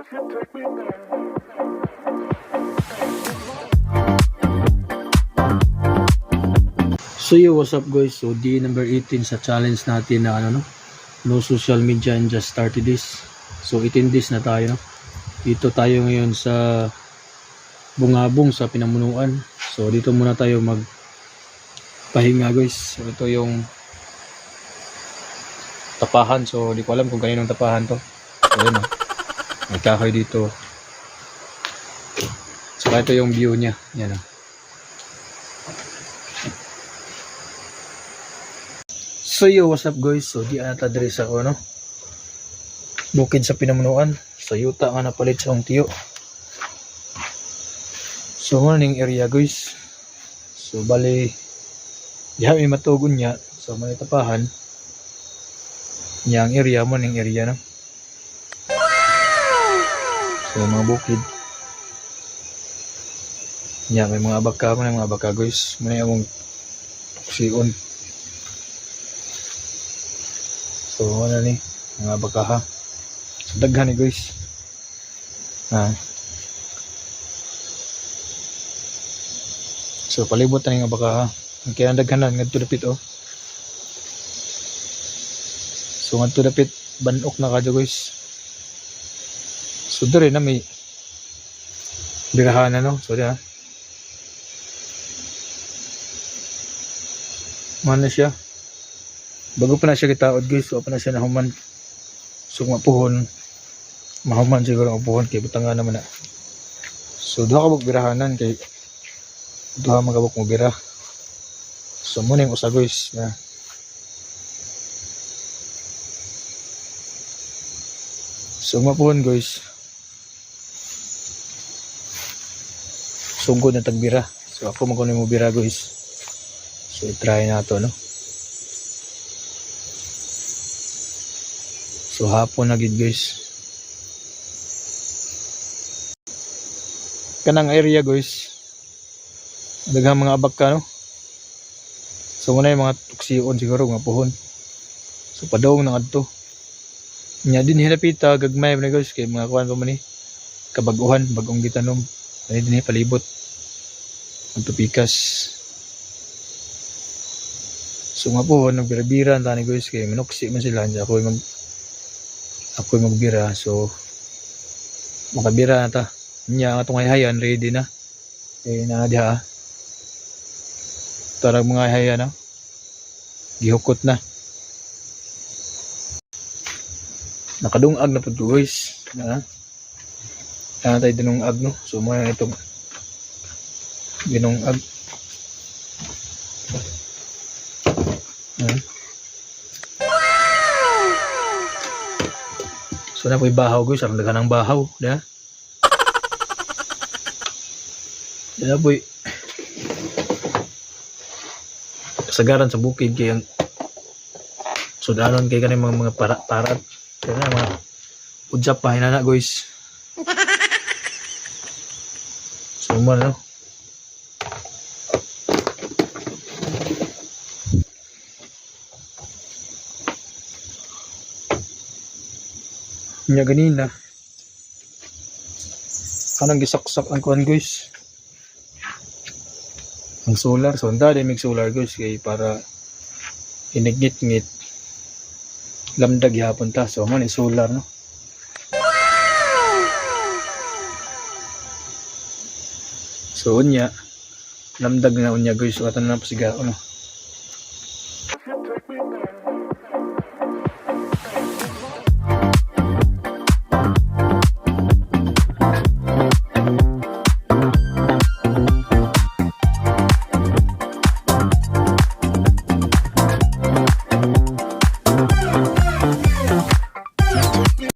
So yo, what's up guys? So day number 18 sa challenge natin na no social media in just 30 days. So 18 days na tayo, no? Dito tayo ngayon sa Bungabong sa Pinamunuan. So dito muna tayo magpahinga guys. So ito yung tapahan. So di ko alam kung kaninong tapahan to. So yun, no? May kahoy dito. So ito yung view niya. Yan, no? So yo, what's up guys? So di ata diri sa bukid sa Pinamunuan. So yuta nga napalit sa akong tiyo. So morning area guys. So bali diha may matugon niya. So may tapahan. Yang area morning area, no. So mga bukid. Nya may mga baka guys. Muna yung tuksiyon. So ano ni mga baka ha. So daghan ni guys. So palibot na nga baka ha. Kaya daghanan ngadto dapit oh. So ngadto dapit banok na kadyo guys. So dere na may birahan na, no. So diha. Mana siya. Bago pa na siya kitaod guys, so pa na siya nahuman. So mapuhon, mahuman siguro ang puhon kay butangan naman na. So duha ka magbirahanan kay duha magabok mo bira. So muna yung usa guys na. So mapuhon guys. Sugod na tagbira. So ako magkunin mo bira guys. So i-try na to, no. So hapon na gid guys. Kanang area guys. Daghang mga abak ka, no. So muna yung mga tuksiyon siguro nga puhon. So padawong na adto. Nya din hinapita gagmay na guys kay mga kuan pa man ni kabaguhan bagong gitanom. Ani din palibot. Ang tupikas. So nga puhon nagbira-bira tani guys kay manuksi man sila nya ako magbira. So makabira na ta nya atong hayan ready na na diha tarang mga hayan na gihukot na nakadungag na pud guys tayo dinungag, no. So mo na itong dinungag. So na po'y bahaw guys, ang dagan ng bahaw, da. Na po'y kasagaran sa bukid kay ang sudanon kay kanang mga parat. Kaya na mga udyap pa hinana guys. So mo no. Nya ganina kanang gisaksak ang kuan guys ang solar. So anda din mig solar guys kay para inigit-ngit lamdag gihapon ta. So man solar, no. So unya lamdag na unya guys. So atan na pasiga no.